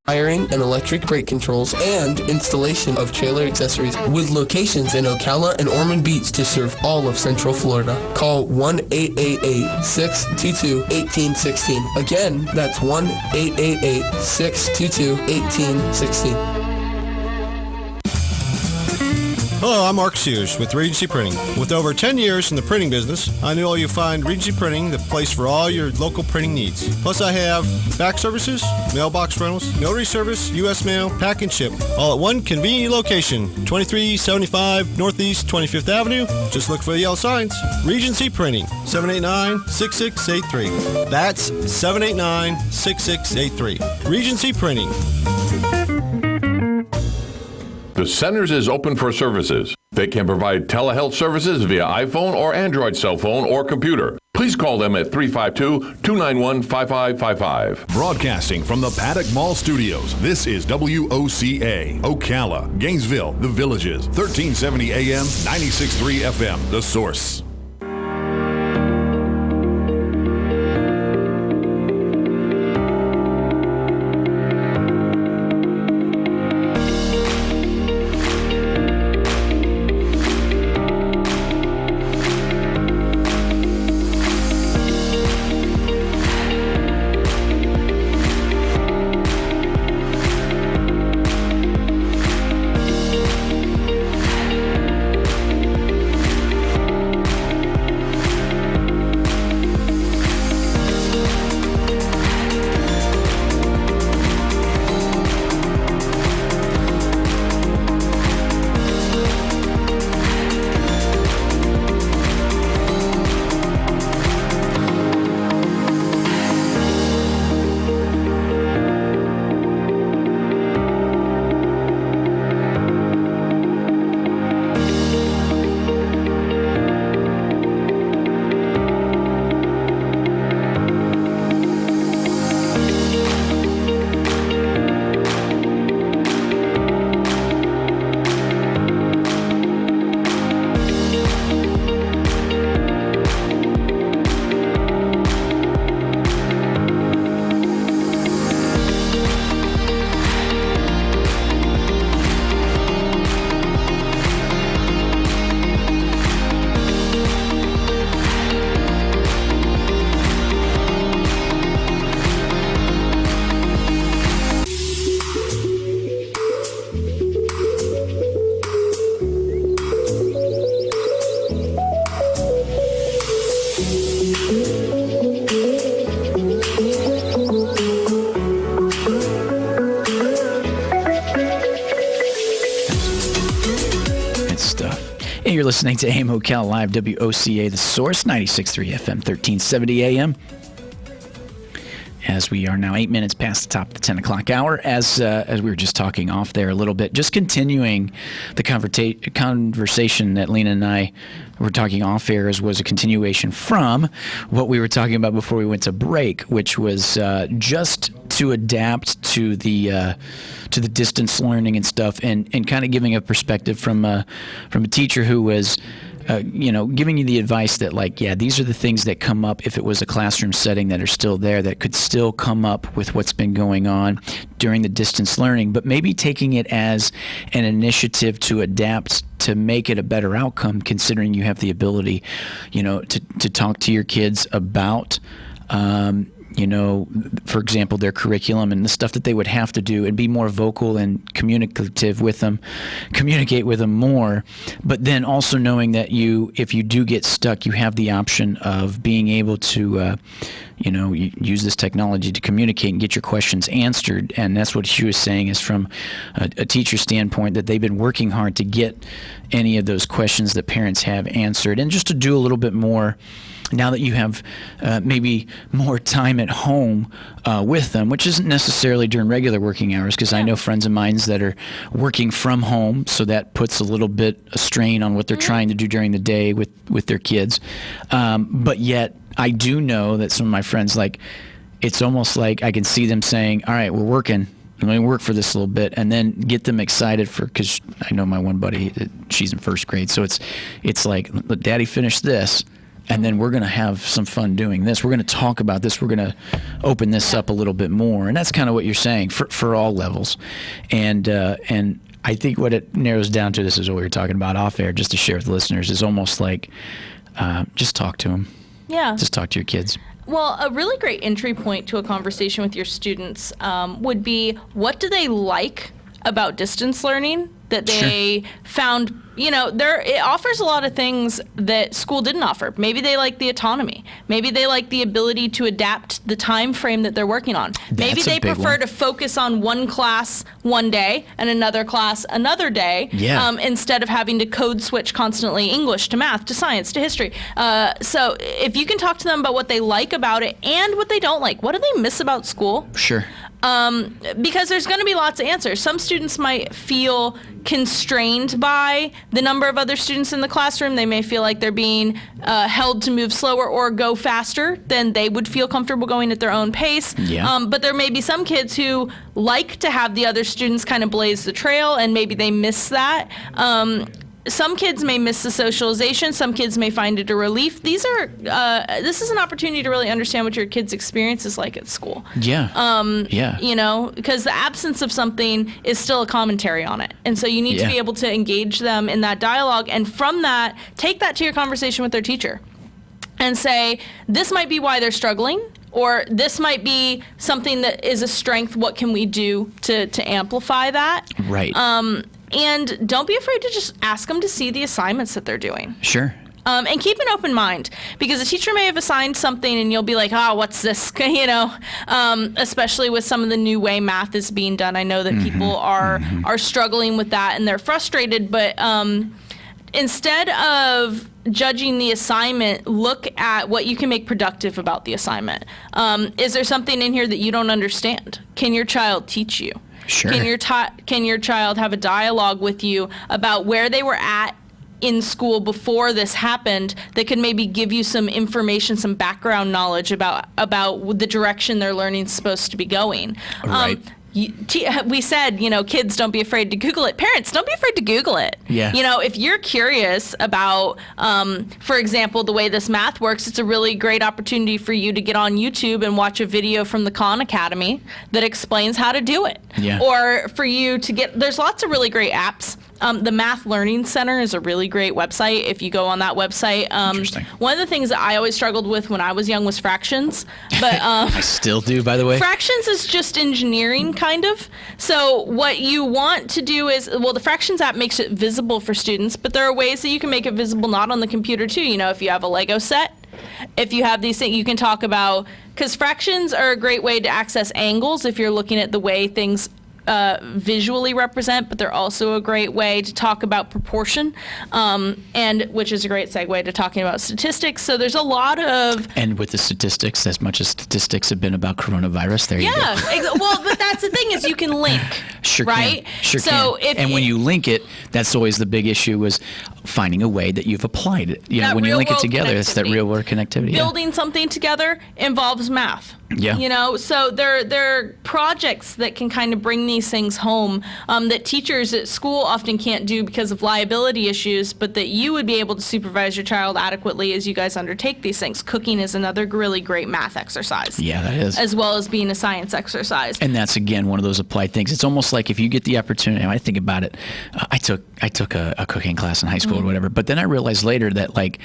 wiring and electric brake controls, and installation of trailer accessories with locations in Ocala and Ormond Beach to serve all of Central Florida. Call 1-888-622-1816. Again, that's 1-888-622-1816. Hello, I'm Mark Sears with Regency Printing. With over 10 years in the printing business, I know you'll find Regency Printing the place for all your local printing needs. Plus, I have fax services, mailbox rentals, notary service, U.S. mail, pack and ship, all at one convenient location, 2375 Northeast 25th Avenue. Just look for the yellow signs. Regency Printing, 789-6683. That's 789-6683. Regency Printing. The Centers is open for services. They can provide telehealth services via iPhone or Android cell phone or computer. Please call them at 352-291-5555. Broadcasting from the Paddock Mall Studios, this is WOCA, Ocala, Gainesville, The Villages, 1370 AM, 96.3 FM, The Source. You're listening to AM Ocala Live, WOCA, The Source, 96.3 FM, 1370 AM. As we are now 8 minutes past the top of the 10 o'clock hour, as we were just talking off there a little bit, just continuing the conversation that Lena and I were talking off air was a continuation from what we were talking about before we went to break, which was just to adapt to the distance learning and stuff, and kind of giving a perspective from a teacher who was giving you the advice that, like, yeah, these are the things that come up if it was a classroom setting that are still there, that could still come up with what's been going on during the distance learning, but maybe taking it as an initiative to adapt to make it a better outcome, considering you have the ability, to talk to your kids about for example, their curriculum and the stuff that they would have to do, and be more vocal and communicative with them, communicate with them more, but then also knowing that if you do get stuck, you have the option of being able to, use this technology to communicate and get your questions answered. And that's what she was saying, is from a teacher standpoint, that they've been working hard to get any of those questions that parents have answered, and just to do a little bit more now that you have maybe more time at home with them, which isn't necessarily during regular working hours, because I know friends of mine that are working from home, so that puts a little bit of strain on what they're trying to do during the day with their kids. But yet, I do know that some of my friends, it's almost like I can see them saying, all right, we're working. Let me work for this a little bit, and then get them excited because I know my one buddy, she's in first grade, so it's like, let Daddy finish this, and then we're going to have some fun doing this. We're going to talk about this. We're going to open this up a little bit more. And that's kind of what you're saying for all levels. And I think what it narrows down to, this is what we were talking about off air, just to share with the listeners, is almost like just talk to them. Yeah. Just talk to your kids. Well, a really great entry point to a conversation with your students would be, what do they like about distance learning that they found, it offers a lot of things that school didn't offer. Maybe they like the autonomy. Maybe they like the ability to adapt the time frame that they're working on. Maybe they prefer to focus on one class one day and another class another day, instead of having to code switch constantly English to math to science to history. So if you can talk to them about what they like about it and what they don't like, what do they miss about school? Sure. Because there's going to be lots of answers. Some students might feel constrained by the number of other students in the classroom. They may feel like they're being held to move slower or go faster than they would feel comfortable going at their own pace. But there may be some kids who like to have the other students kind of blaze the trail, and maybe they miss that. Some kids may miss the socialization. Some kids may find it a relief. This is an opportunity to really understand what your kid's experience is like at school. Because the absence of something is still a commentary on it. And so you need to be able to engage them in that dialogue. And from that, take that to your conversation with their teacher and say, this might be why they're struggling, or this might be something that is a strength. What can we do to amplify that? Right. And don't be afraid to just ask them to see the assignments that they're doing. Sure. And keep an open mind, because a teacher may have assigned something and you'll be like, what's this? Especially with some of the new way math is being done. I know that people are struggling with that and they're frustrated, but instead of judging the assignment, look at what you can make productive about the assignment. Is there something in here that you don't understand? Can your child teach you? Sure. Can your child have a dialogue with you about where they were at in school before this happened that could maybe give you some information, some background knowledge about the direction their learning is supposed to be going? Right. We said, kids, don't be afraid to Google it. Parents, don't be afraid to Google it. Yeah. If you're curious about, for example, the way this math works, it's a really great opportunity for you to get on YouTube and watch a video from the Khan Academy that explains how to do it. Yeah. Or for you to there's lots of really great apps. The Math Learning Center is a really great website. If you go on that website, Interesting. One of the things that I always struggled with when I was young was fractions. But I still do, by the way. Fractions is just engineering, kind of. So what you want to do is, the fractions app makes it visible for students, but there are ways that you can make it visible not on the computer too. If you have a Lego set, if you have these things, you can talk about, because fractions are a great way to access angles if you're looking at the way things visually represent, but they're also a great way to talk about proportion, and which is a great segue to talking about statistics. So there's a lot of... And with the statistics, as much as statistics have been about coronavirus, there you go. Well, but that's the thing, is you can link, sure right? Can. Sure so can. And when you link it, that's always the big issue, is finding a way that you've applied it. When you link it together, it's that real world connectivity. Building something together involves math. Yeah. So there are projects that can kind of bring these things home that teachers at school often can't do because of liability issues, but that you would be able to supervise your child adequately as you guys undertake these things. Cooking is another really great math exercise. Yeah, that is. As well as being a science exercise. And that's, again, one of those applied things. It's almost like if you get the opportunity, I think about it, I took a cooking class in high school or whatever, but then I realized later that,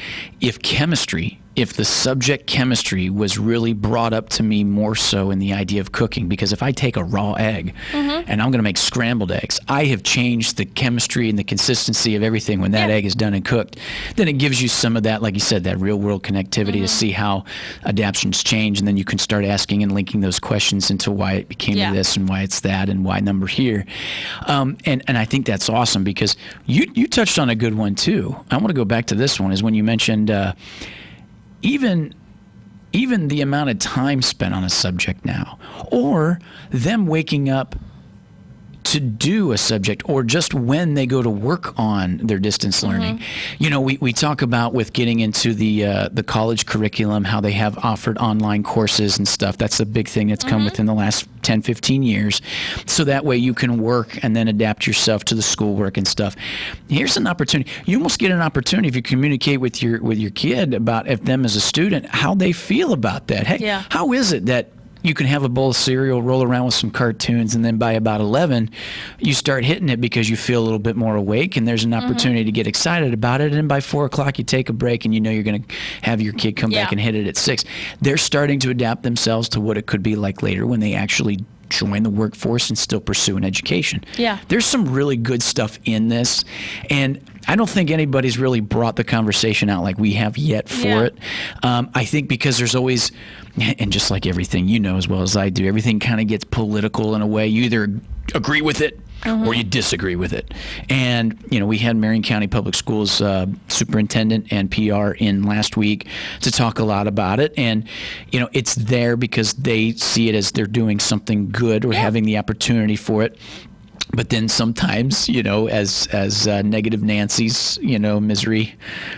if the subject chemistry was really brought up to me more so in the idea of cooking, because if I take a raw egg and I'm going to make scrambled eggs, I have changed the chemistry and the consistency of everything when that egg is done and cooked. Then it gives you some of that, like you said, that real world connectivity to see how adaptions change, and then you can start asking and linking those questions into why it became this and why it's that and why number here. And I think that's awesome, because you touched on a good one too. I want to go back to this one, is when you mentioned even the amount of time spent on a subject now, or them waking up to do a subject, or just when they go to work on their distance learning. You know, we talk about with getting into the college curriculum, how they have offered online courses and stuff. That's a big thing that's come within the last 10, 15 years. So that way you can work and then adapt yourself to the schoolwork and stuff. Here's an opportunity. You almost get an opportunity if you communicate with your kid about, if them as a student, how they feel about that. Hey, how is it that you can have a bowl of cereal, roll around with some cartoons, and then by about 11, you start hitting it because you feel a little bit more awake, and there's an opportunity to get excited about it. And by 4 o'clock, you take a break, and you know you're going to have your kid come back and hit it at 6. They're starting to adapt themselves to what it could be like later when they actually join the workforce and still pursue an education. Yeah. There's some really good stuff in this, and I don't think anybody's really brought the conversation out like we have yet for it. I think because there's always, and just like everything, you know as well as I do, everything kind of gets political in a way. You either agree with it or you disagree with it. And, you know, we had Marion County Public Schools superintendent and PR in last week to talk a lot about it. And, you know, it's there because they see it as they're doing something good or having the opportunity for it. But then sometimes, you know, as negative Nancy's, you know, misery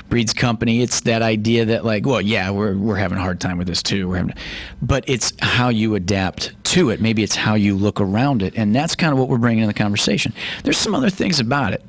breeds company. It's that idea that, like, well, yeah, we're having a hard time with this too. But it's how you adapt to it. Maybe it's how you look around it, and that's kind of what we're bringing in the conversation. There's some other things about it.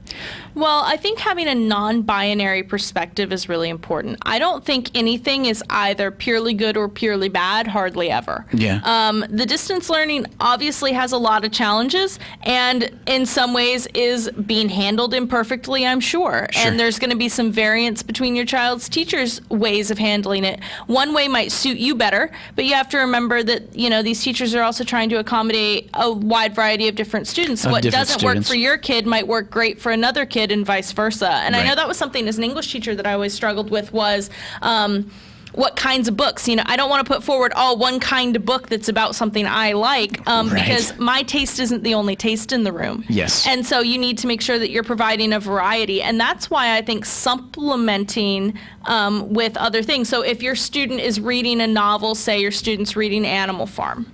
Well, I think having a non-binary perspective is really important. I don't think anything is either purely good or purely bad, hardly ever. Yeah. The distance learning obviously has a lot of challenges, and in some ways is being handled imperfectly, I'm sure. And there's going to be some variance between your child's teachers' ways of handling it. One way might suit you better, but you have to remember that, you know, these teachers are also trying to accommodate a wide variety of different students. What doesn't work for your kid might work great for another kid, and vice versa. And I know that was something as an English teacher that I always struggled with was what kinds of books. You know, I don't want to put forward one kind of book that's about something I like because my taste isn't the only taste in the room. Yes. And so you need to make sure that you're providing a variety. And that's why I think supplementing with other things. So if your student is reading a novel, say your student's reading Animal Farm,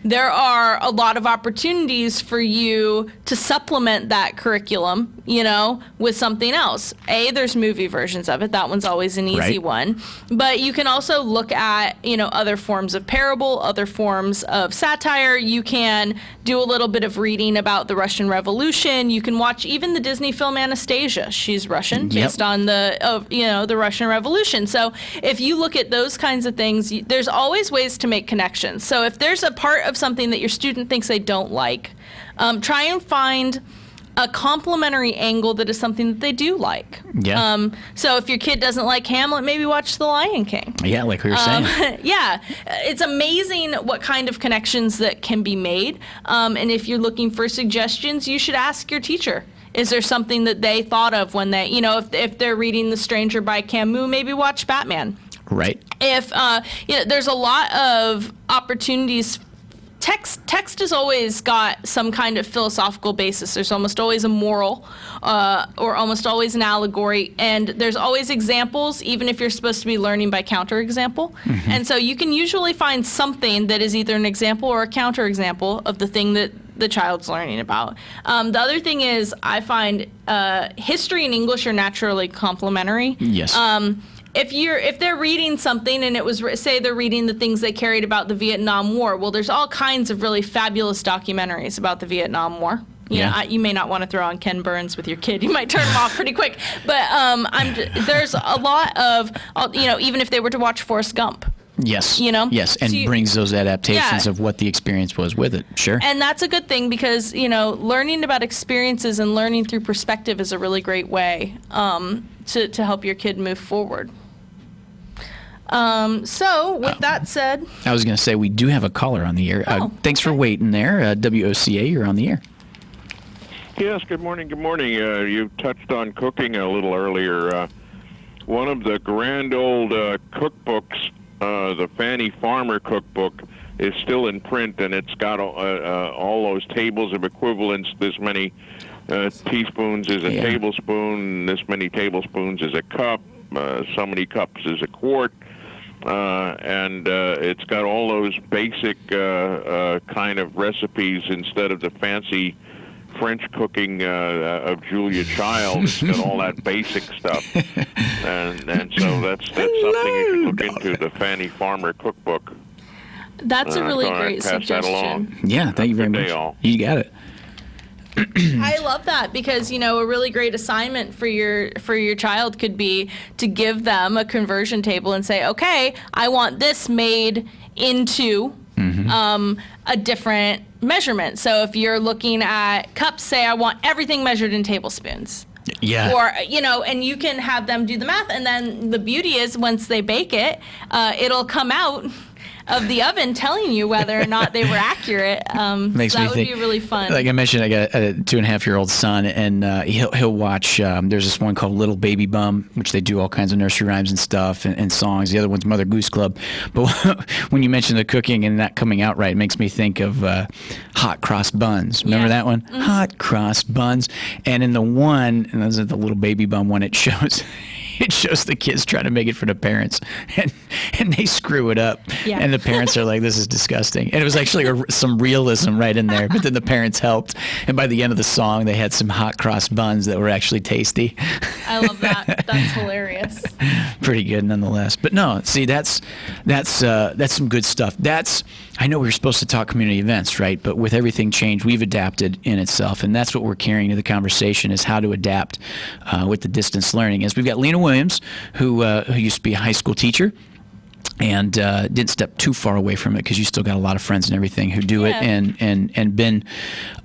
there are a lot of opportunities for you to supplement that curriculum, you know, with something else. There's movie versions of it. That one's always an easy one. But you can also look at, you know, other forms of parable, other forms of satire. You can do a little bit of reading about the Russian Revolution. You can watch even the Disney film Anastasia. She's Russian, based on the Russian Revolution. So if you look at those kinds of things, there's always ways to make connections. So if there's a part of something that your student thinks they don't like, try and find a complementary angle that is something that they do like. Yeah. So if your kid doesn't like Hamlet, maybe watch The Lion King. Yeah, like we were saying. Yeah. It's amazing what kind of connections that can be made. And if you're looking for suggestions, you should ask your teacher. Is there something that they thought of when they, you know, if they're reading The Stranger by Camus, maybe watch Batman. Right. If, there's a lot of opportunities. Text has always got some kind of philosophical basis. There's almost always a moral or almost always an allegory. And there's always examples, even if you're supposed to be learning by counterexample. And so you can usually find something that is either an example or a counterexample of the thing that the child's learning about. The other thing is I find history and English are naturally complementary. Yes. If they're reading something and it was, say they're reading the things they carried about the Vietnam War, well, there's all kinds of really fabulous documentaries about the Vietnam War. You know, you may not want to throw on Ken Burns with your kid. You might turn them off pretty quick. But there's a lot of, even if they were to watch Forrest Gump. Yes. You know? Yes, and so brings those adaptations of what the experience was with it. Sure. And that's a good thing because, you know, learning about experiences and learning through perspective is a really great way to help your kid move forward. So with that said, I was going to say we do have a caller on the air. Thanks for waiting there. WOCA, you're on the air. Yes, good morning. Good morning. You touched on cooking a little earlier. One of the grand old cookbooks, the Fannie Farmer cookbook, is still in print, and it's got all those tables of equivalents. This many teaspoons is a tablespoon, this many tablespoons is a cup, so many cups is a quart. and it's got all those basic kind of recipes instead of the fancy French cooking of Julia Child. It's got all that basic stuff, and so that's something you should look into, the Fanny Farmer cookbook. That's a really great pass that along. suggestion. Yeah, thank you very Good day, much. all. You got it. I love that because, you know, a really great assignment for your child could be to give them a conversion table and say, okay, I want this made into a different measurement. So if you're looking at cups, say I want everything measured in tablespoons. Yeah. Or, you know, and you can have them do the math. And then the beauty is once they bake it, it'll come out of the oven telling you whether or not they were accurate. Makes so me that would think, be really fun. Like I mentioned, I got a 2.5-year-old son, and he'll watch. There's this one called Little Baby Bum, which they do all kinds of nursery rhymes and stuff and songs. The other one's Mother Goose Club. But when you mention the cooking and that coming out right, it makes me think of hot cross buns. Remember that one? Mm-hmm. Hot cross buns. And in the one, and this is the Little Baby Bum one, it shows the kids trying to make it for the parents, and they screw it up. Yeah. And the parents are like, this is disgusting. And it was actually some realism right in there, but then the parents helped. And by the end of the song, they had some hot cross buns that were actually tasty. I love that. That's hilarious. Pretty good nonetheless. But no, see, that's some good stuff. I know we were supposed to talk community events, right? But with everything changed, we've adapted in itself. And that's what we're carrying to the conversation is how to adapt with the distance learning. As we've got Lena Williams, who used to be a high school teacher, and didn't step too far away from it because you still got a lot of friends and everything who do it and been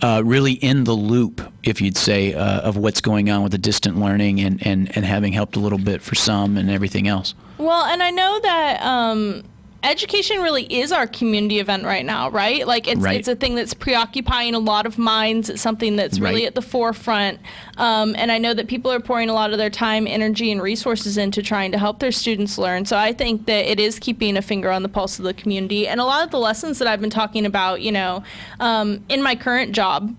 really in the loop, if you'd say, of what's going on with the distant learning and having helped a little bit for some and everything else. Well, and I know that education really is our community event right now, right? Like it's a thing that's preoccupying a lot of minds. It's something that's really at the forefront. And I know that people are pouring a lot of their time, energy, and resources into trying to help their students learn. So I think that it is keeping a finger on the pulse of the community. And a lot of the lessons that I've been talking about, you know, in my current job,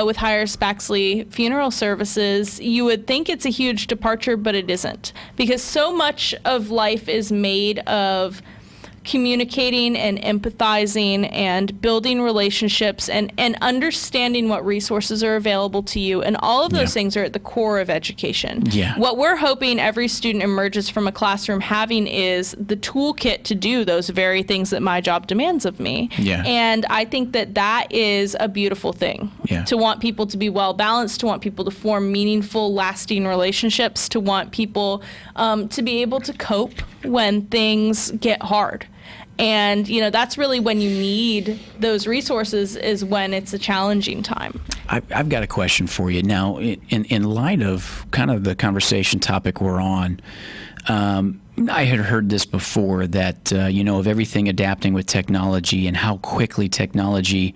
with Hires Baxley Funeral Services, you would think it's a huge departure, but it isn't. Because so much of life is made of communicating and empathizing and building relationships and understanding what resources are available to you. And all of those things are at the core of education. Yeah. What we're hoping every student emerges from a classroom having is the toolkit to do those very things that my job demands of me. Yeah. And I think that that is a beautiful thing. Yeah. To want people to be well balanced, to want people to form meaningful, lasting relationships, to want people to be able to cope when things get hard. And, you know, that's really when you need those resources is when it's a challenging time. I've got a question for you. Now, in light of kind of the conversation topic we're on, I had heard this before that, you know, of everything adapting with technology and how quickly technology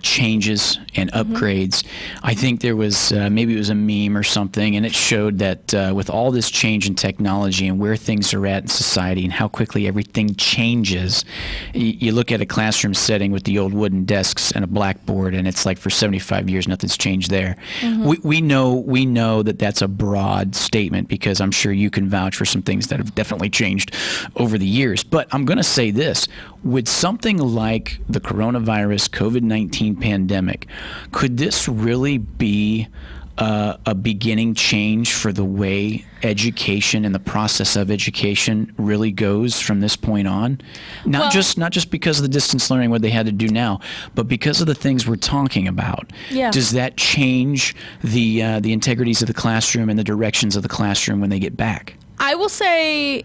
changes and upgrades. I think there was, maybe it was a meme or something, and it showed that with all this change in technology and where things are at in society and how quickly everything changes, you look at a classroom setting with the old wooden desks and a blackboard, and it's like for 75 years nothing's changed there. We know that that's a broad statement because I'm sure you can vouch for some things that have definitely changed over the years. But I'm going to say this, with something like the coronavirus COVID-19 pandemic, could this really be a beginning change for the way education and the process of education really goes from this point on? Not just because of the distance learning, what they had to do now, but because of the things we're talking about. Yeah. Does that change the integrities of the classroom and the directions of the classroom when they get back? I will say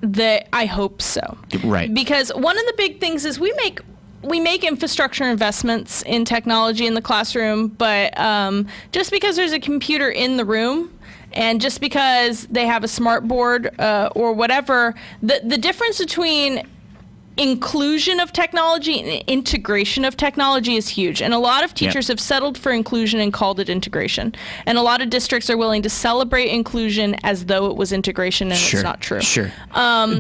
that I hope so. Right. Because one of the big things is we make infrastructure investments in technology in the classroom, but just because there's a computer in the room and just because they have a smart board or whatever, the difference between inclusion of technology and integration of technology is huge. And a lot of teachers have settled for inclusion and called it integration. And a lot of districts are willing to celebrate inclusion as though it was integration, and it's not true. Sure.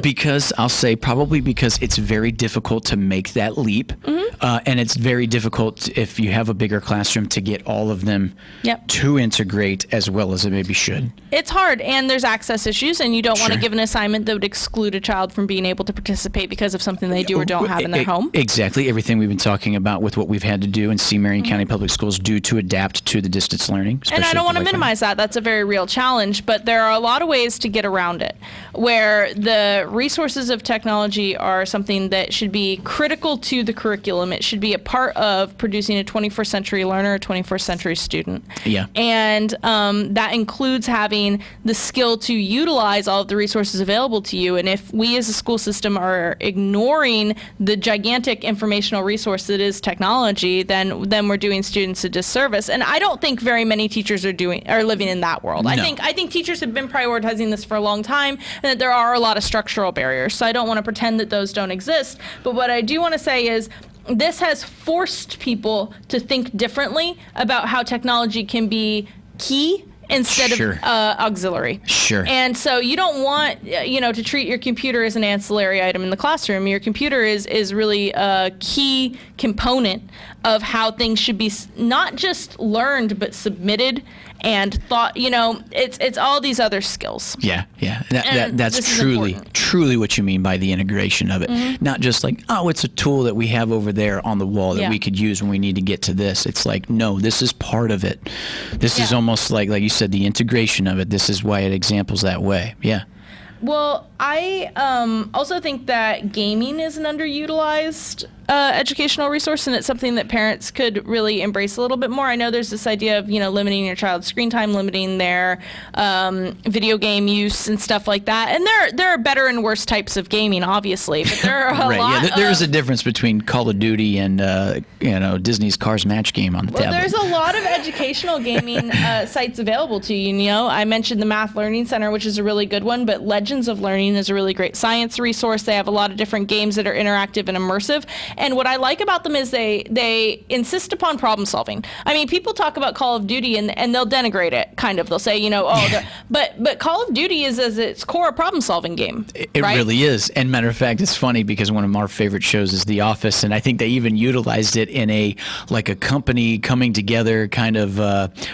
Because I'll say probably because it's very difficult to make that leap. And it's very difficult if you have a bigger classroom to get all of them to integrate as well as it maybe should. It's hard, and there's access issues, and you don't want to give an assignment that would exclude a child from being able to participate because of something they do or don't have in their home. Exactly. Everything we've been talking about with what we've had to do and see Marion County Public Schools do to adapt to the distance learning. And I don't want to minimize that. That's a very real challenge, but there are a lot of ways to get around it, where the resources of technology are something that should be critical to the curriculum. It should be a part of producing a 21st century learner, a 21st century student. Yeah. And that includes having the skill to utilize all of the resources available to you. And if we as a school system are ignoring the gigantic informational resource that is technology, then we're doing students a disservice. And I don't think very many teachers are living in that world. No. I think teachers have been prioritizing this for a long time, and that there are a lot of structural barriers. So I don't want to pretend that those don't exist. But what I do want to say is, this has forced people to think differently about how technology can be key instead of auxiliary. Sure. And so you don't want, to treat your computer as an ancillary item in the classroom. Your computer is really a key component of how things should be not just learned, but submitted and thought. It's all these other skills. Yeah. That's truly what you mean by the integration of it. Not just like, it's a tool that we have over there on the wall that we could use when we need to get to this. It's like, no, this is part of it. This is almost like you said, the integration of it. This is why it examples that way. Yeah. Well, I also think that gaming is an underutilized educational resource, and it's something that parents could really embrace a little bit more. I know there's this idea of, limiting your child's screen time, limiting their video game use and stuff like that. And there are better and worse types of gaming, obviously, but there are a lot. Yeah, there is a difference between Call of Duty and Disney's Cars Match game on the tablet. There's a lot of educational gaming sites available to you. I mentioned the Math Learning Center, which is a really good one, but Legends of Learning is a really great science resource. They have a lot of different games that are interactive and immersive. And what I like about them is they insist upon problem solving. I mean, people talk about Call of Duty and they'll denigrate it, kind of. They'll say, but Call of Duty is at its core a problem solving game. It really is. And matter of fact, it's funny because one of our favorite shows is The Office, and I think they even utilized it in a company coming together kind of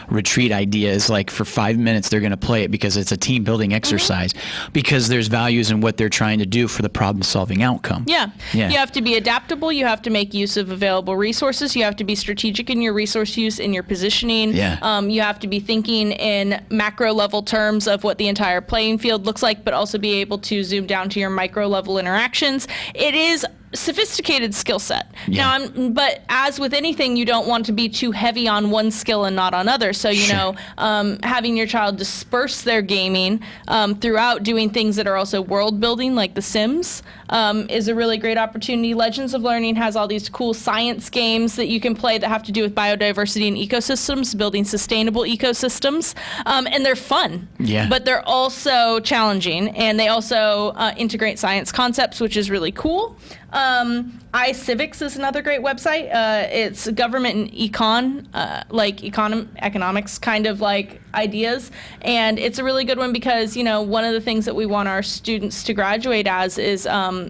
retreat idea. Is like for 5 minutes they're going to play it because it's a team building exercise, because there's values in what they're trying to do for the problem solving outcome. Yeah. You have to be adaptable. You have to make use of available resources. You have to be strategic in your resource use, in your positioning. You have to be thinking in macro level terms of what the entire playing field looks like, but also be able to zoom down to your micro level interactions. It is sophisticated skill set. Now, but as with anything, you don't want to be too heavy on one skill and not on others. So, having your child disperse their gaming throughout doing things that are also world building, like The Sims, is a really great opportunity. Legends of Learning has all these cool science games that you can play that have to do with biodiversity and ecosystems, building sustainable ecosystems, and they're fun. But they're also challenging, and they also integrate science concepts, which is really cool. iCivics is another great website. It's government and economics kind of like ideas, and it's a really good one because one of the things that we want our students to graduate as is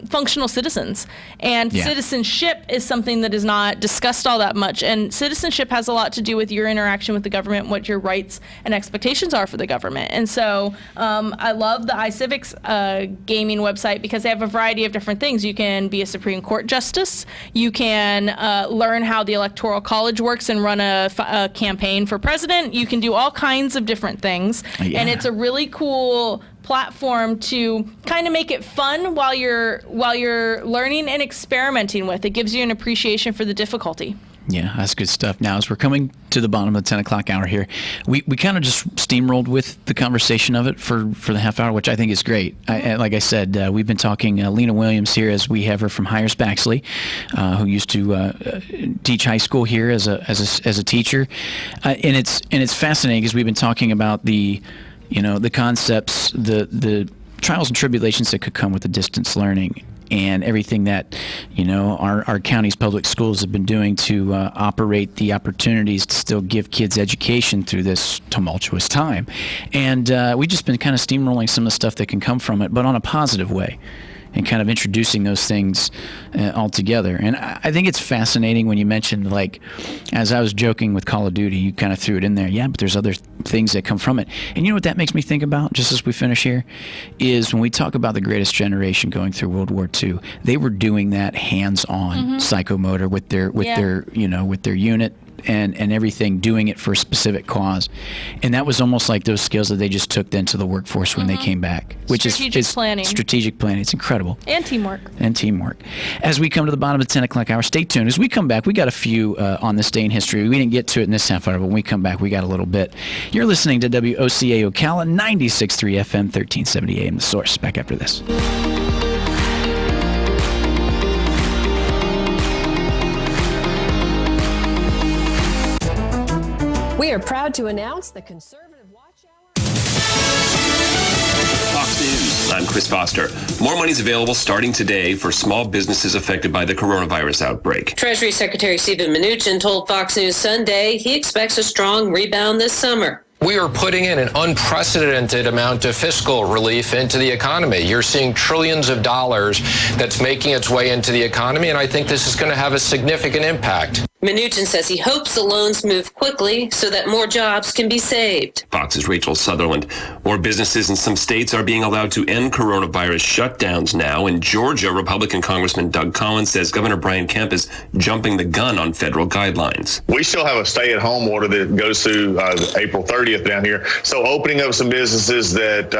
functional citizens, and citizenship is something that is not discussed all that much, and citizenship has a lot to do with your interaction with the government, what your rights and expectations are for the government. And so I love the iCivics gaming website because they have a variety of different things. You can be a Supreme Court justice, you can learn how the Electoral College works and run a campaign for president. You can do all kinds of different things, and it's a really cool platform to kind of make it fun while you're learning and experimenting with. It gives you an appreciation for the difficulty. Yeah, that's good stuff. Now, as we're coming to the bottom of the 10 o'clock hour here, we kind of just steamrolled with the conversation of it for the half hour, which I think is great. Like I said, we've been talking Lena Williams here, as we have her from Hyers Baxley, who used to teach high school here as a teacher, and it's fascinating because we've been talking about the concepts, the trials and tribulations that could come with the distance learning. and everything that, our county's public schools have been doing to operate the opportunities to still give kids education through this tumultuous time. And we've just been kind of steamrolling some of the stuff that can come from it, but on a positive way, and kind of introducing those things all together. And I think it's fascinating when you mentioned, like, as I was joking with Call of Duty, you kind of threw it in there. Yeah, but there's other things that come from it. And you know what that makes me think about, just as we finish here, is when we talk about the greatest generation going through World War II, they were doing that hands-on psychomotor with their unit and everything, doing it for a specific cause. And that was almost like those skills that they just took then to the workforce when they came back, which is planning. Strategic planning. It's incredible. And teamwork. As we come to the bottom of the 10 o'clock hour, stay tuned. As we come back, we got a few on this day in history. We didn't get to it in this half hour, but when we come back, we got a little bit. You're listening to WOCA Ocala, 96.3 FM, 1370 AM, The Source. Back after this. We are proud to announce the Conservative Watch Hour. Fox News, I'm Chris Foster. More money is available starting today for small businesses affected by the coronavirus outbreak. Treasury Secretary Steven Mnuchin told Fox News Sunday he expects a strong rebound this summer. We are putting in an unprecedented amount of fiscal relief into the economy. You're seeing trillions of dollars that's making its way into the economy, and I think this is going to have a significant impact. Mnuchin says he hopes the loans move quickly so that more jobs can be saved. Fox's Rachel Sutherland. More businesses in some states are being allowed to end coronavirus shutdowns now. In Georgia, Republican Congressman Doug Collins says Governor Brian Kemp is jumping the gun on federal guidelines. We still have a stay-at-home order that goes through April 30th down here. So opening up some businesses that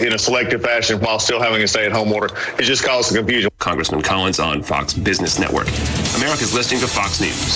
in a selective fashion while still having a stay-at-home order is just causing confusion. Congressman Collins on Fox Business Network. America's listening to Fox News.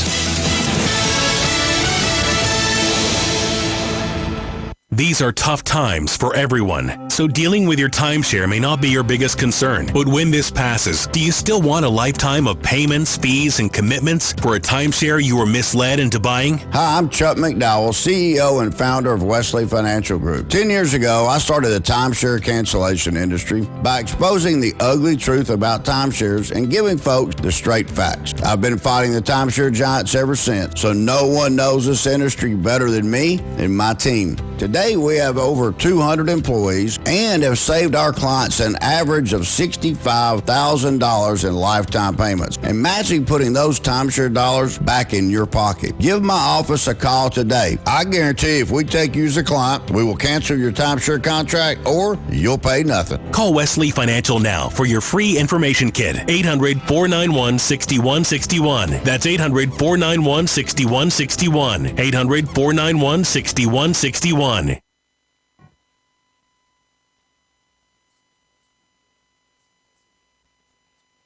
These are tough times for everyone, so dealing with your timeshare may not be your biggest concern. But when this passes, do you still want a lifetime of payments, fees, and commitments for a timeshare you were misled into buying? Hi, I'm Chuck McDowell, CEO and founder of Wesley Financial Group. 10 years ago, I started the timeshare cancellation industry by exposing the ugly truth about timeshares and giving folks the straight facts. I've been fighting the timeshare giants ever since, so no one knows this industry better than me and my team. Today, we have over 200 employees and have saved our clients an average of $65,000 in lifetime payments. Imagine putting those timeshare dollars back in your pocket. Give my office a call today. I guarantee if we take you as a client, we will cancel your timeshare contract or you'll pay nothing. Call Wesley Financial now for your free information kit. 800-491-6161. That's 800-491-6161. 800-491-6161.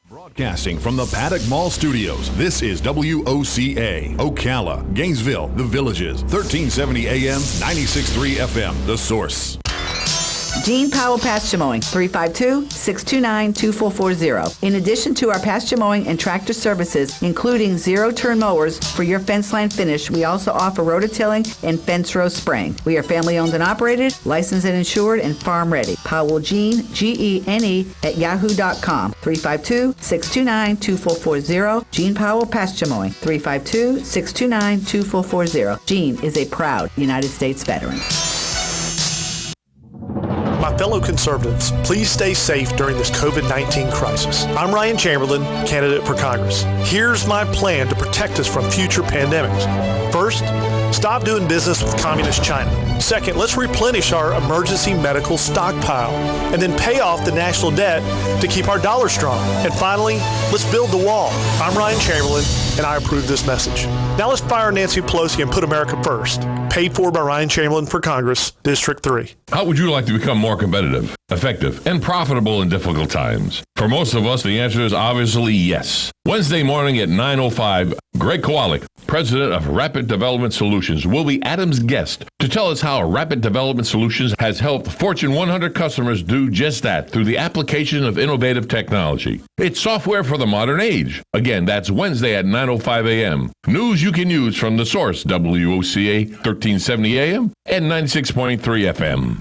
Broadcasting from the Paddock Mall Studios, this is WOCA, Ocala, Gainesville, The Villages, 1370 AM, 96.3 FM, The Source. Gene Powell Pasture Mowing, 352-629-2440. In addition to our pasture mowing and tractor services, including zero-turn mowers for your fence line finish, we also offer rototilling and fence row spraying. We are family-owned and operated, licensed and insured, and farm-ready. Powell Gene, Gene, at yahoo.com, 352-629-2440. Gene Powell Pasture Mowing, 352-629-2440. Gene is a proud United States veteran. My fellow conservatives, please stay safe during this COVID-19 crisis. I'm Ryan Chamberlain, candidate for Congress. Here's my plan to protect us from future pandemics. First, stop doing business with communist China. Second, let's replenish our emergency medical stockpile and then pay off the national debt to keep our dollar strong. And finally, let's build the wall. I'm Ryan Chamberlain, and I approve this message. Now let's fire Nancy Pelosi and put America first. Paid for by Ryan Chamberlain for Congress, District 3. How would you like to become more competitive, effective, and profitable in difficult times? For most of us, the answer is obviously yes. Wednesday morning at 9:05, Greg Kowalik, president of Rapid Development Solutions, will be Adam's guest to tell us how Rapid Development Solutions has helped Fortune 100 customers do just that through the application of innovative technology. It's software for the modern age. Again, that's Wednesday at 9:05 a.m. News you can use from The Source, WOCA 1370 AM and 96.3 FM.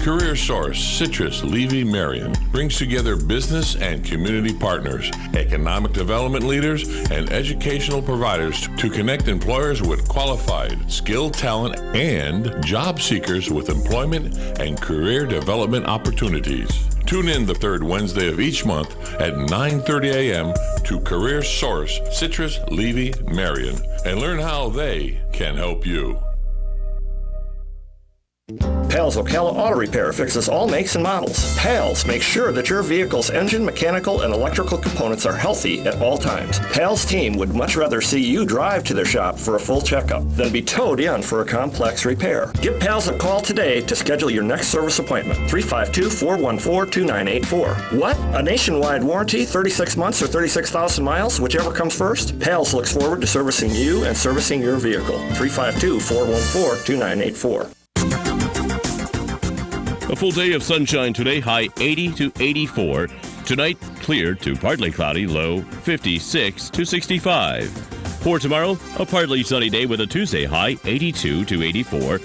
Career Source, Citrus, Levy, Marion brings together business and community partners, economic development leaders, and educational providers to connect employers with qualified, skilled talent and job seekers with employment and career development opportunities. Tune in the third Wednesday of each month at 9:30 a.m. to Career Source, Citrus, Levy, Marion, and learn how they can help you. Pals Ocala Auto Repair fixes all makes and models. Pals makes sure that your vehicle's engine, mechanical, and electrical components are healthy at all times. Pals team would much rather see you drive to their shop for a full checkup than be towed in for a complex repair. Give Pals a call today to schedule your next service appointment. 352-414-2984. What? A nationwide warranty, 36 months or 36,000 miles, whichever comes first? Pals looks forward to servicing you and servicing your vehicle. 352-414-2984. A full day of sunshine today, high 80 to 84. Tonight, clear to partly cloudy, low 56 to 65. For tomorrow, a partly sunny day with a Tuesday high 82 to 84.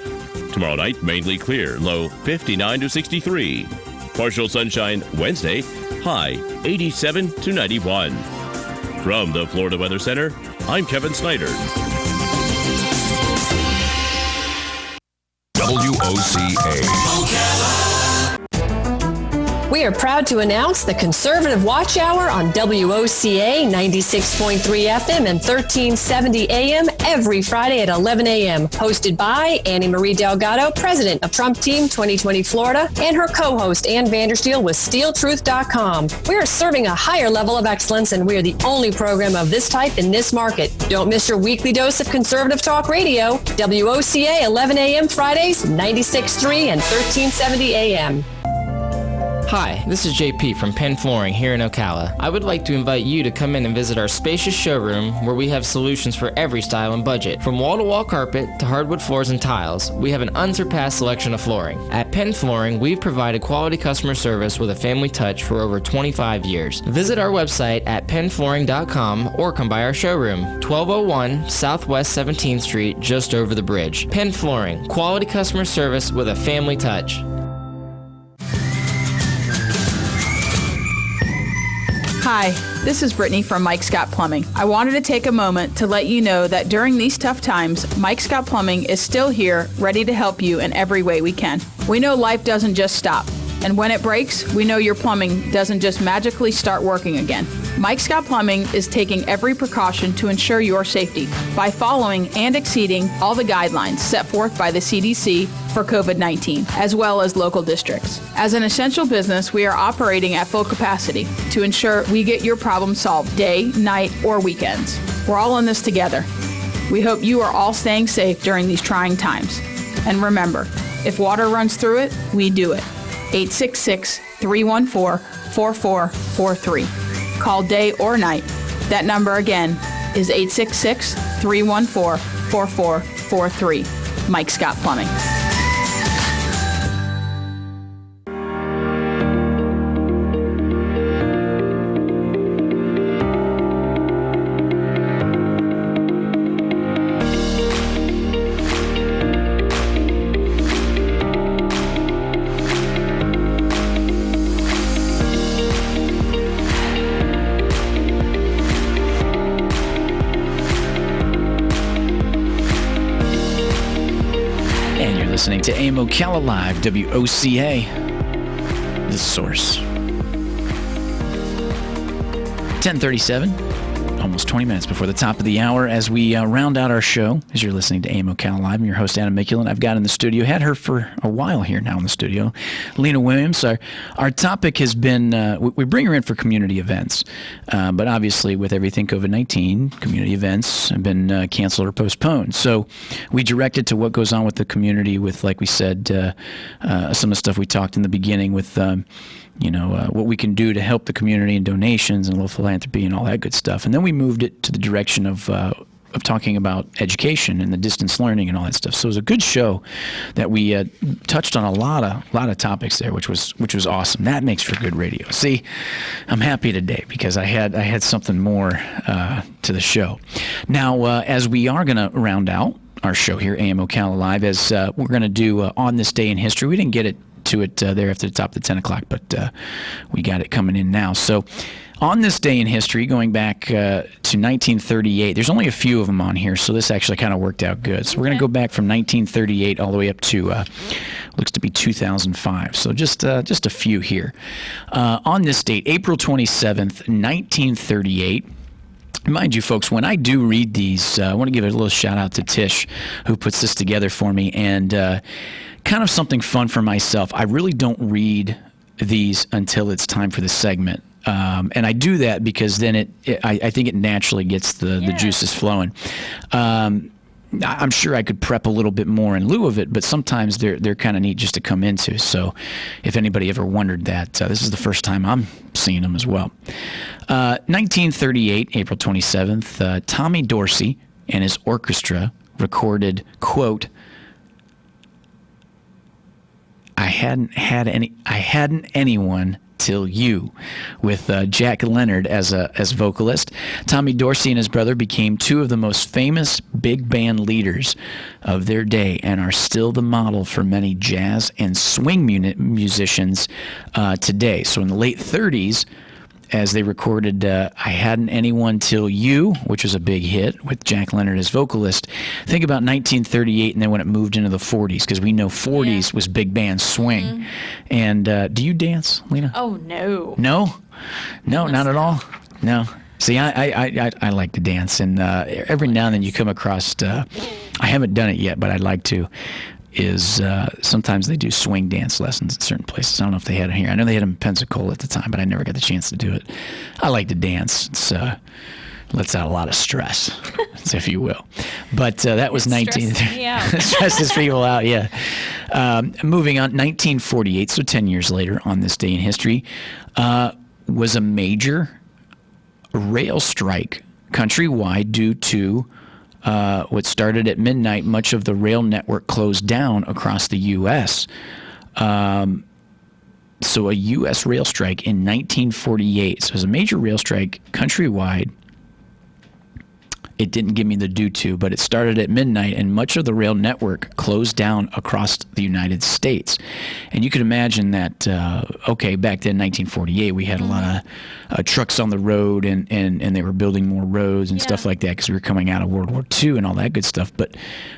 Tomorrow night, mainly clear, low 59 to 63. Partial sunshine Wednesday, high 87 to 91. From the Florida Weather Center, I'm Kevin Snyder. WOCA. We are proud to announce the Conservative Watch Hour on WOCA 96.3 FM and 1370 AM every Friday at 11 a.m. Hosted by Annie Marie Delgado, President of Trump Team 2020 Florida, and her co-host Ann Vandersteel with SteelTruth.com. We are serving a higher level of excellence, and we are the only program of this type in this market. Don't miss your weekly dose of conservative talk radio. WOCA 11 a.m. Fridays, 96.3 and 1370 a.m. Hi, this is JP from Penn Flooring here in Ocala. I would like to invite you to come in and visit our spacious showroom where we have solutions for every style and budget. From wall-to-wall carpet to hardwood floors and tiles, we have an unsurpassed selection of flooring. At Penn Flooring, we've provided quality customer service with a family touch for over 25 years. Visit our website at pennflooring.com or come by our showroom, 1201 Southwest 17th Street, just over the bridge. Penn Flooring, quality customer service with a family touch. Hi, this is Brittany from Mike Scott Plumbing. I wanted to take a moment to let you know that during these tough times, Mike Scott Plumbing is still here, ready to help you in every way we can. We know life doesn't just stop, and when it breaks, we know your plumbing doesn't just magically start working again. Mike Scott Plumbing is taking every precaution to ensure your safety by following and exceeding all the guidelines set forth by the CDC for COVID-19, as well as local districts. As an essential business, we are operating at full capacity to ensure we get your problem solved day, night, or weekends. We're all in this together. We hope you are all staying safe during these trying times. And remember, if water runs through it, we do it. 866-314-4443. Call day or night. That number again is 866-314-4443. Mike Scott Plumbing. Listening to AM Ocala Live, WOCA, The Source. 10:37, almost 20 minutes before the top of the hour as we round out our show. As you're listening to AM Ocala Live, I'm your host, Adam Mikulin. I've got in the studio, had her for a while here now in the studio, Lena Williams. Our topic has been, we bring her in for community events, but obviously with everything COVID-19, community events have been canceled or postponed. So we direct it to what goes on with the community with, like we said, some of the stuff we talked in the beginning with what we can do to help the community and donations and a little philanthropy and all that good stuff. And then we moved it to the direction of talking about education and the distance learning and all that stuff. So it was a good show that we touched on a lot of topics there, which was awesome. That makes for good radio. See, I'm happy today because I had something more to the show. Now, as we are going to round out our show here, AM Ocala Live, as we're going to do on this day in history. We didn't get it to it there after the top of the 10 o'clock, but we got it coming in now. So on this day in history, going back to 1938, there's only a few of them on here, so this actually kind of worked out good. So we're going to go back from 1938 all the way up to, looks to be 2005. So just a few here. On this date, April 27th, 1938, mind you, folks, when I do read these, I want to give a little shout out to Tish, who puts this together for me, and kind of something fun for myself. I really don't read these until it's time for the segment. And I do that because then I think it naturally gets the juices flowing. I'm sure I could prep a little bit more in lieu of it, but sometimes they're kind of neat just to come into. So if anybody ever wondered that, this is the first time I'm seeing them as well. 1938, April 27th, Tommy Dorsey and his orchestra recorded, quote, I hadn't anyone till you, with Jack Leonard as vocalist. Tommy Dorsey and his brother became two of the most famous big band leaders of their day and are still the model for many jazz and swing musicians today. So in the late 30s, as they recorded I Hadn't Anyone Till You, which was a big hit with Jack Leonard as vocalist. Think about 1938 and then when it moved into the 40s, because we know 40s was big band swing. Mm-hmm. And do you dance, Lena? Oh, no. No? No, not at all? No. See, I like to dance, and every now and then you come across, I haven't done it yet, but I'd like to, is sometimes they do swing dance lessons in certain places. I don't know if they had it here. I know they had them in Pensacola at the time, but I never got the chance to do it. I like to dance. It's lets out a lot of stress, if you will. But that was 19... Stresses people out, yeah. Moving on, 1948, so 10 years later on this day in history, was a major rail strike countrywide due to what started at midnight. Much of the rail network closed down across the U.S. So a U.S. rail strike in 1948. So it was a major rail strike countrywide. It didn't give me the due to, but it started at midnight, and much of the rail network closed down across the United States. And you could imagine that, back then, 1948, we had a lot of trucks on the road, and they were building more roads and stuff like that because we were coming out of World War II and all that good stuff. But,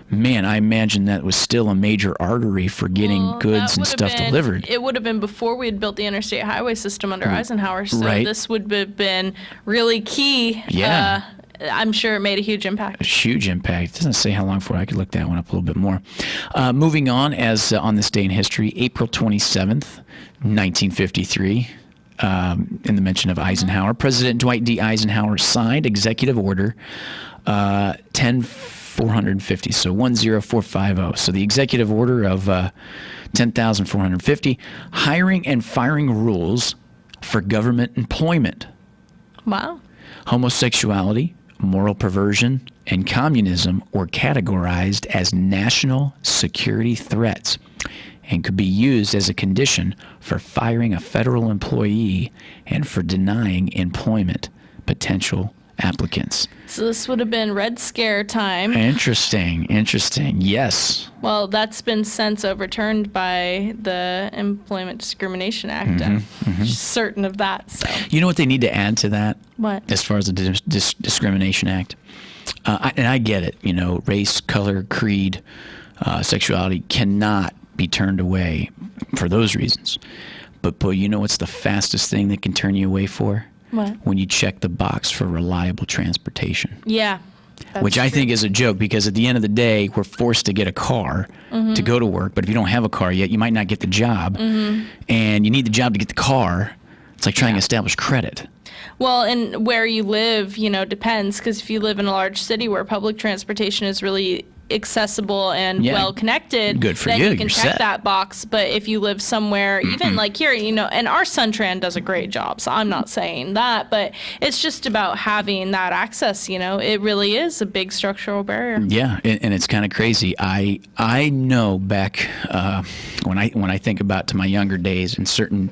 man, I imagine that was still a major artery for getting goods and stuff delivered. It would have been before we had built the interstate highway system under Eisenhower, so this would have been really key. Yeah. I'm sure it made a huge impact. A huge impact. It doesn't say how long for. I could look that one up a little bit more. Moving on, as on this day in history, April 27th, 1953, in the mention of Eisenhower, President Dwight D. Eisenhower signed Executive Order 10450, so 10450. So the Executive Order of 10,450, hiring and firing rules for government employment. Wow. Homosexuality, moral perversion, and communism were categorized as national security threats and could be used as a condition for firing a federal employee and for denying employment potential applicants. So this would have been Red Scare time. Interesting. Yes. Well, that's been since overturned by the Employment Discrimination Act. I'm certain of that. So. You know what they need to add to that? What? As far as the Discrimination Act? And I get it. You know, race, color, creed, sexuality cannot be turned away for those reasons. But boy, you know what's the fastest thing that can turn you away for? What? When you check the box for reliable transportation. Yeah. Which I think is a joke, because at the end of the day, we're forced to get a car to go to work. But if you don't have a car yet, you might not get the job. And you need the job to get the car. It's like trying to establish credit. Well, and where you live, depends. Because if you live in a large city where public transportation is really accessible and well connected, good for then you. You can You're check set. That box. But if you live somewhere, even like here, and our Suntran does a great job, so I'm not saying that, but it's just about having that access. It really is a big structural barrier. Yeah, and it's kind of crazy. I know back when I think about to my younger days and certain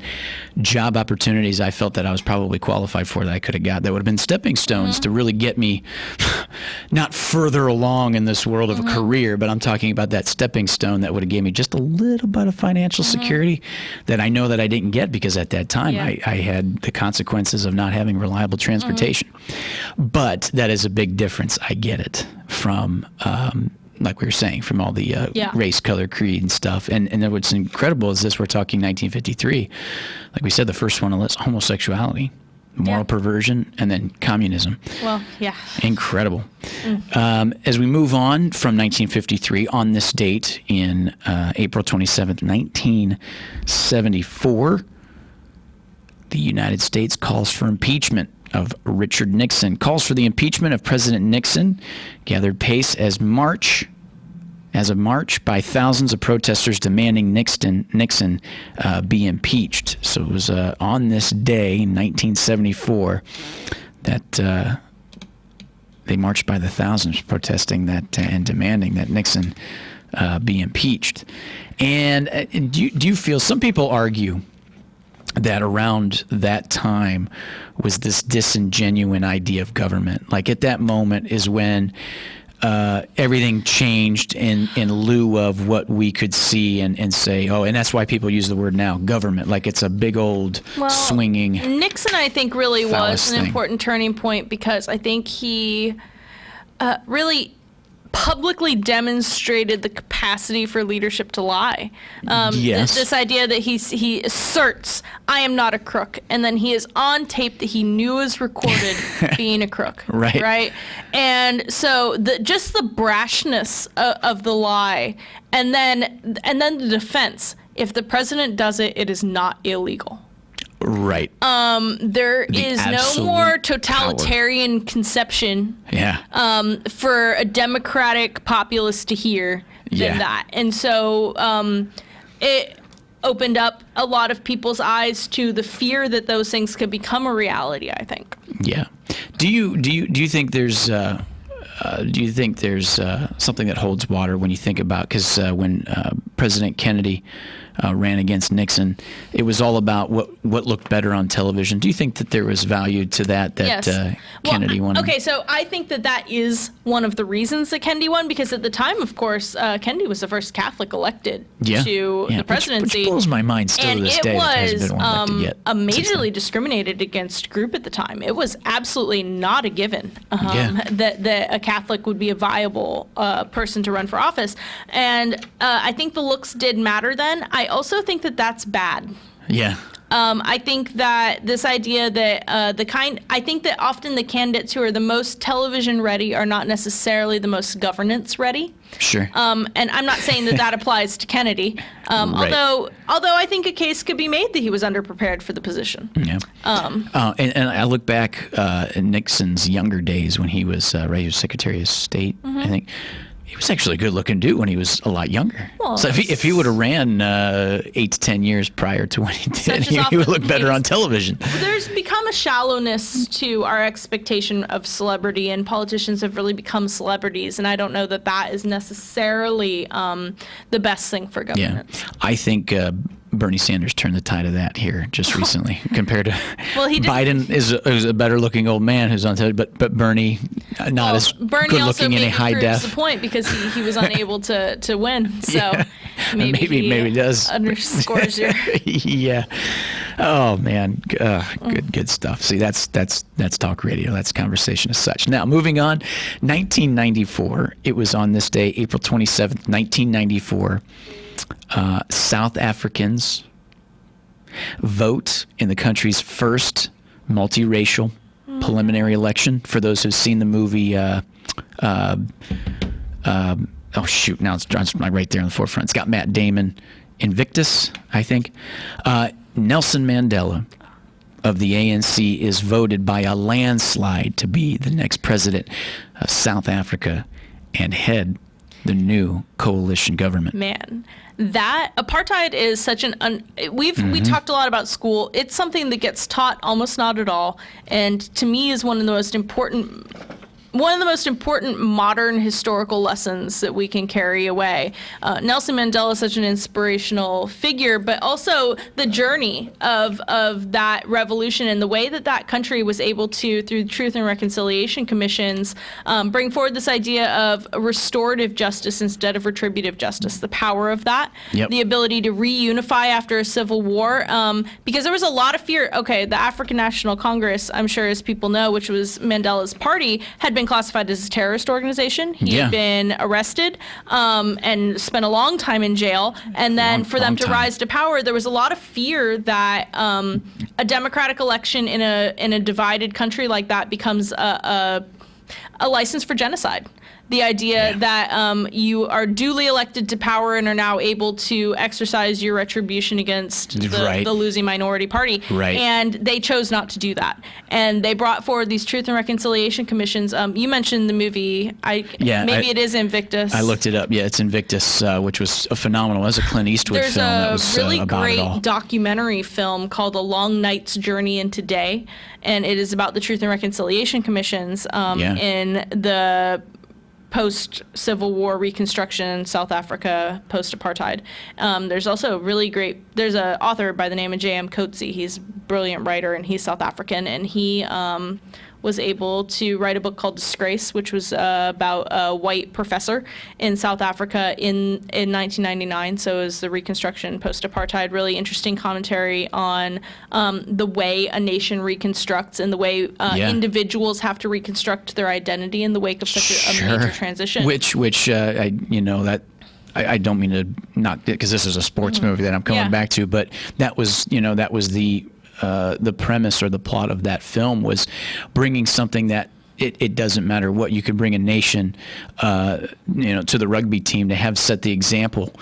job opportunities I felt that I was probably qualified for, that I could have got, that would have been stepping stones to really get me not further along in this world of a career, but I'm talking about that stepping stone that would have gave me just a little bit of financial security that I know that I didn't get because at that time I had the consequences of not having reliable transportation. But that is a big difference. I get it from, like we were saying, from all the race, color, creed, and stuff. And then what's incredible is this: we're talking 1953. Like we said, the first one was homosexuality, moral perversion, and then communism. Well, yeah. Incredible. As we move on from 1953, on this date in April 27th, 1974, the United States calls for impeachment of Richard Nixon. Calls for the impeachment of President Nixon gathered pace as of March by thousands of protesters demanding Nixon be impeached. So it was on this day in 1974 that they marched by the thousands protesting that and demanding that Nixon be impeached. And do you feel, some people argue that around that time was this disingenuine idea of government. Like at that moment is when everything changed in lieu of what we could see and say, and that's why people use the word now, government, like it's a big old swinging. Nixon, I think, really was an thing. important turning point because I think he really publicly demonstrated the capacity for leadership to lie. Yes. This idea that he asserts, I am not a crook, and then he is on tape that he knew was recorded being a crook. Right? And so just the brashness of the lie, and then the defense. If the president does it, it is not illegal. Right. There is no more totalitarian conception for a democratic populace to hear than that. And so it opened up a lot of people's eyes to the fear that those things could become a reality, I think. Yeah. Do you think there's something that holds water when you think about, because when President Kennedy ran against Nixon, it was all about what looked better on television. Do you think that there was value to that Yes. Kennedy won? Okay, so I think that is one of the reasons that Kennedy won, because at the time, of course, Kennedy was the first Catholic elected to the presidency. Which blows my mind still to this day. And that hasn't it been one elected yet. was a majorly discriminated against group at the time. It was absolutely not a given that a Catholic would be a viable person to run for office. And I think the looks did matter then. I also think that that's bad. Yeah. I think that this idea that I think that often the candidates who are the most television ready are not necessarily the most governance ready. Sure. And I'm not saying that applies to Kennedy, although I think a case could be made that he was underprepared for the position. Yeah. And I look back at Nixon's younger days when he was Secretary of State, I think. He was actually a good-looking dude when he was a lot younger. Well, so if he would have ran 8 to 10 years prior to when he did, he would look better on television. There's become a shallowness to our expectation of celebrity, and politicians have really become celebrities, and I don't know that is necessarily the best thing for governance. Yeah. I think Bernie Sanders turned the tide of that here just recently compared to Biden is a better-looking old man who's on television, but Bernie not as good-looking in a high def. The point because he was unable to win, so maybe he does underscores your yeah. Oh man, good stuff. See, that's talk radio. That's conversation as such. Now moving on, 1994. It was on this day, April 27th, 1994. South Africans vote in the country's first multiracial preliminary election. For those who've seen the movie, now it's right there on the forefront. It's got Matt Damon, Invictus, I think. Nelson Mandela of the ANC is voted by a landslide to be the next president of South Africa and head the new coalition government. Man, that apartheid is such we talked a lot about school. It's something that gets taught almost not at all, and to me is one of the most important one of the most important modern historical lessons that we can carry away. Nelson Mandela is such an inspirational figure, but also the journey of that revolution and the way that country was able to, through Truth and Reconciliation Commissions, bring forward this idea of restorative justice instead of retributive justice, the power of that, the ability to reunify after a civil war, because there was a lot of fear. Okay, the African National Congress, I'm sure as people know, which was Mandela's party, had been classified as a terrorist organization. He had been arrested and spent a long time in jail. And then for them to rise to power, there was a lot of fear that a democratic election in a divided country like that becomes a license for genocide. The idea that you are duly elected to power and are now able to exercise your retribution against the losing minority party. And they chose not to do that. And they brought forward these Truth and Reconciliation Commissions. You mentioned the movie. It is Invictus. I looked it up. Yeah, it's Invictus, which was a phenomenal. It was a Clint Eastwood film. That was really about it all. great documentary film called A Long Night's Journey into Day. And it is about the Truth and Reconciliation Commissions in the post-Civil War Reconstruction, South Africa, post-Apartheid. There's also there's an author by the name of J.M. Coetzee. He's a brilliant writer, and he's South African, and he was able to write a book called Disgrace, which was about a white professor in South Africa in 1999. So is the Reconstruction post-Apartheid. Really interesting commentary on the way a nation reconstructs and the way individuals have to reconstruct their identity in the wake of such a major transition. I don't mean to knock it because this is a sports movie that I'm coming back to, but that was the premise or the plot of that film was bringing something that it doesn't matter what, you could bring a nation to the rugby team to have set the example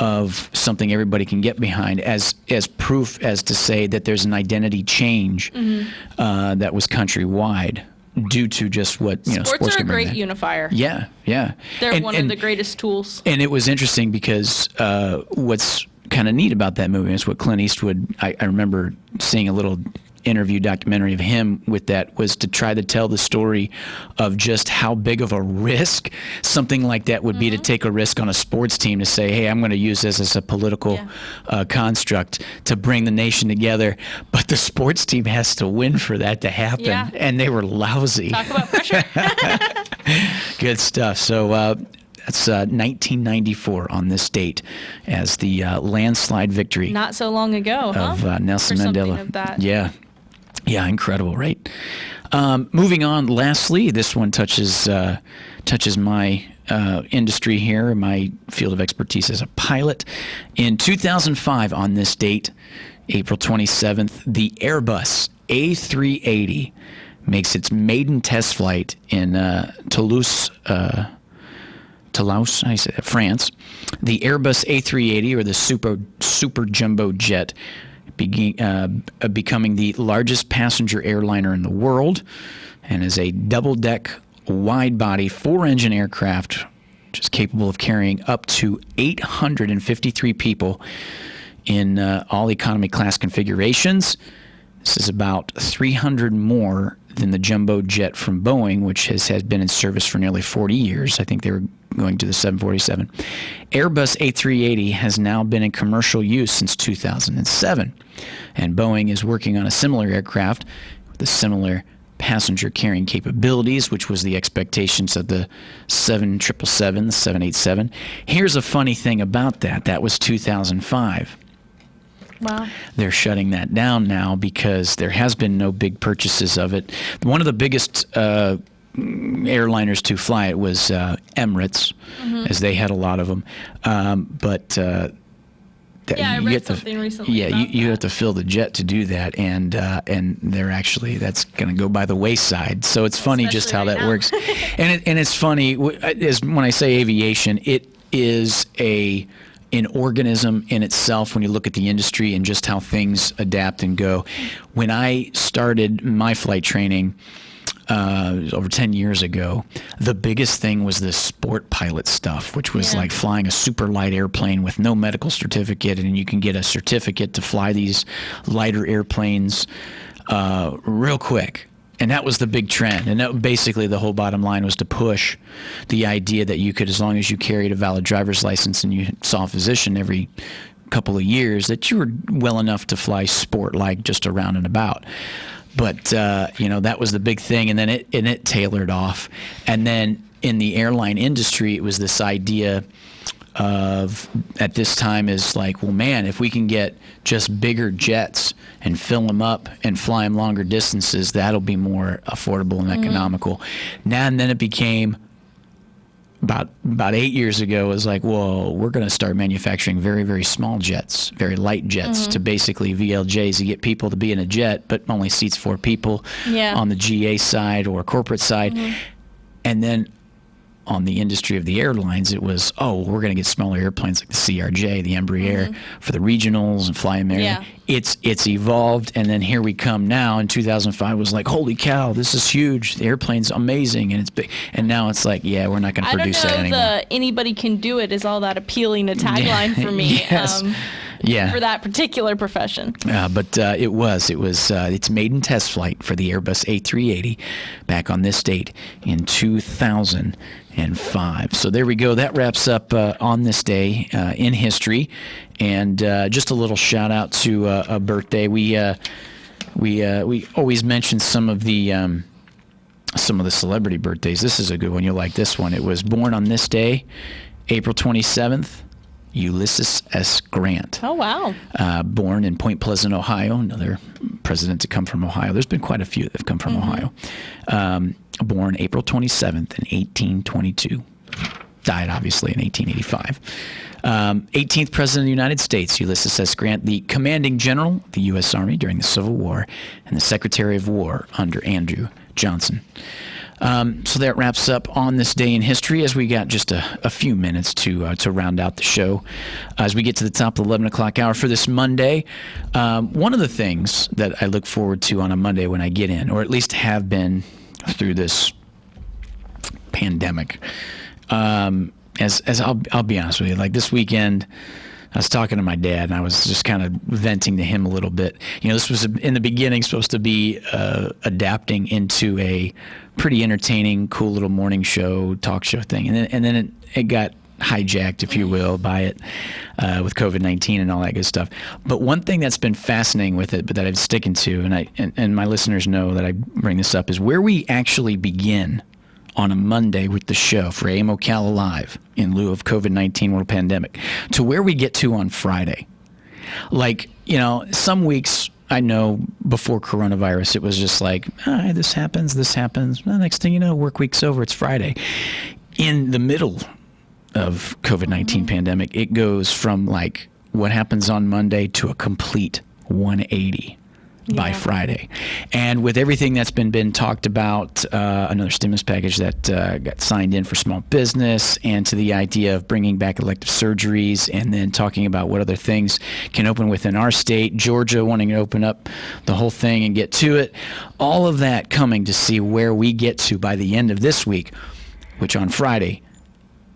of something everybody can get behind as proof as to say that there's an identity change that was countrywide due to just what sports are a great unifier. They're one of the greatest tools. And it was interesting because what's kind of neat about that movie is what Clint Eastwood, I remember seeing a little interview documentary of him with that, was to try to tell the story of just how big of a risk something like that would be, to take a risk on a sports team to say, hey, I'm going to use this as a political construct to bring the nation together, but the sports team has to win for that to happen, and they were lousy. Talk about pressure. Good stuff. So that's 1994 on this date as the landslide victory. Not so long ago, of Nelson Mandela. Of that. Yeah, incredible, right? Moving on. Lastly, this one touches my industry here, my field of expertise as a pilot. In 2005, on this date, April 27th, the Airbus A380 makes its maiden test flight in Toulouse, France. The Airbus A380, or the super jumbo jet, becoming the largest passenger airliner in the world, and is a double-deck, wide-body, 4-engine aircraft, which is capable of carrying up to 853 people in all economy class configurations. This is about 300 more than the jumbo jet from Boeing, which has been in service for nearly 40 years. I think they were going to the 747. Airbus A380 has now been in commercial use since 2007, and Boeing is working on a similar aircraft with a similar passenger carrying capabilities, which was the expectations of the 777, the 787. Here's a funny thing about that. That was 2005. Wow. They're shutting that down now because there has been no big purchases of it. One of the biggest airliners to fly it was Emirates, as they had a lot of them. I read something recently. Yeah, you have to fill the jet to do that, and they're actually, that's going to go by the wayside. So it's funny just how that works, and it's funny when I say aviation, it is an organism in itself when you look at the industry and just how things adapt and go. When I started my flight training over 10 years ago, the biggest thing was this sport pilot stuff, which was like flying a super light airplane with no medical certificate, and you can get a certificate to fly these lighter airplanes real quick. And that was the big trend. And that, basically the whole bottom line was to push the idea that you could, as long as you carried a valid driver's license and you saw a physician every couple of years, that you were well enough to fly sport like just around and about. But, that was the big thing. And then it tailored off. And then in the airline industry, it was this idea of, at this time, is like, well, man, if we can get just bigger jets and fill them up and fly them longer distances, that'll be more affordable and economical. Now and then it became, about 8 years ago, it was like, well, we're going to start manufacturing very, very small jets, very light jets, to basically VLJs to get people to be in a jet, but only seats 4 people on the GA side or corporate side. And then on the industry of the airlines, it was, we're going to get smaller airplanes like the CRJ, the Embraer, for the regionals and fly American. It's evolved, and then here we come now. In 2005, was like, holy cow, this is huge. The airplane's amazing, and it's big. And now it's like, we're not going to produce that anymore. I don't know if anybody can do it is all that appealing a tagline for me. For that particular profession. But it's maiden test flight for the Airbus A380 back on this date in 2005. So there we go. That wraps up on this day in history. And just a little shout out to a birthday. We always mention some of the celebrity birthdays. This is a good one. You'll like this one. It was born on this day, April 27th. Ulysses S. Grant. Oh, wow. Born in Point Pleasant, Ohio, another president to come from Ohio. There's been quite a few that have come from Ohio. Born April 27th in 1822. Died, obviously, in 1885. 18th President of the United States, Ulysses S. Grant, the commanding general of the U.S. Army during the Civil War and the Secretary of War under Andrew Johnson. So that wraps up on this day in history, as we got just a few minutes to round out the show. As we get to the top of the 11 o'clock hour for this Monday, one of the things that I look forward to on a Monday when I get in, or at least have been through this pandemic, as I'll be honest with you, like this weekend, I was talking to my dad, and I was just kind of venting to him a little bit. This was in the beginning supposed to be adapting into a pretty entertaining, cool little morning show, talk show thing, and then it got hijacked, if you will, by it with COVID-19 and all that good stuff. But one thing that's been fascinating with it, but that I'm sticking to, and my listeners know that I bring this up, is where we actually begin on a Monday with the show for AM Ocala Live in lieu of COVID-19 world pandemic to where we get to on Friday. Like, some weeks, I know before coronavirus, it was just like, this happens. Well, next thing you know, work week's over, it's Friday. In the middle of COVID-19 pandemic, it goes from like what happens on Monday to a complete 180. By Friday. And with everything that's been talked about, another stimulus package that got signed in for small business, and to the idea of bringing back elective surgeries, and then talking about what other things can open within our state, Georgia wanting to open up the whole thing and get to it, all of that coming to see where we get to by the end of this week, which on Friday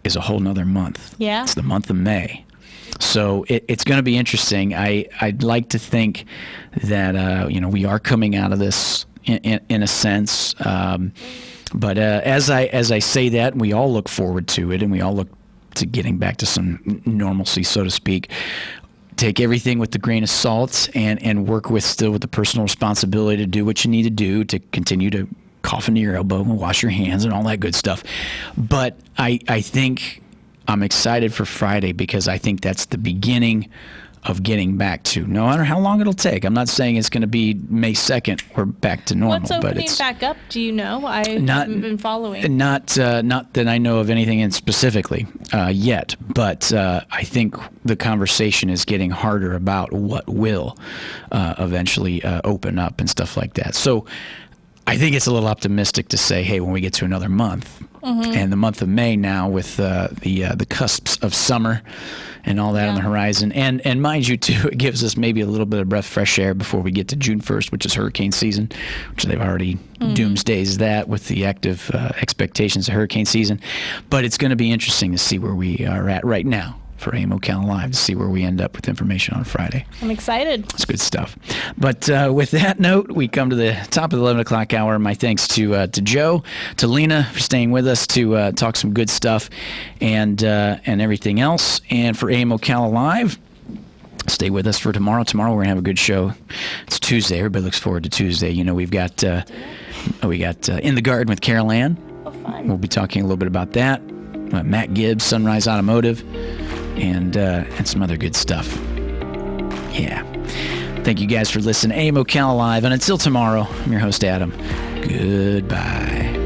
is a whole nother month. Yeah. It's the month of May. So it's going to be interesting. I'd like to think that we are coming out of this in a sense, but as I say that, we all look forward to it, and we all look to getting back to some normalcy, so to speak. Take everything with a grain of salt, and work with the personal responsibility to do what you need to do to continue to cough into your elbow and wash your hands and all that good stuff. But I think I'm excited for Friday, because I think that's the beginning of getting back to, no matter how long it'll take. I'm not saying it's going to be May 2nd we're back to normal. What's opening back up? Do you know? I haven't been following. Not that I know of anything in specifically yet, but I think the conversation is getting harder about what will eventually open up and stuff like that. So I think it's a little optimistic to say, hey, when we get to another month, and the month of May now with the cusps of summer and all that on the horizon, and mind you too, it gives us maybe a little bit of breath of fresh air before we get to June 1st, which is hurricane season, which they've already doomsdays that with the active expectations of hurricane season. But it's going to be interesting to see where we are at right now for AM Ocala Live to see where we end up with information on Friday. I'm excited. It's good stuff. But with that note, we come to the top of the 11 o'clock hour. My thanks to Joe, to Lena for staying with us to talk some good stuff and everything else. And for AM Ocala Live, stay with us for tomorrow. Tomorrow we're going to have a good show. It's Tuesday. Everybody looks forward to Tuesday. You know, we've got In the Garden with Carol Ann. Oh, fun. We'll be talking a little bit about that. Matt Gibbs, Sunrise Automotive, and some other good stuff. Yeah. Thank you guys for listening. AM Ocala Live. And until tomorrow, I'm your host, Adam. Goodbye.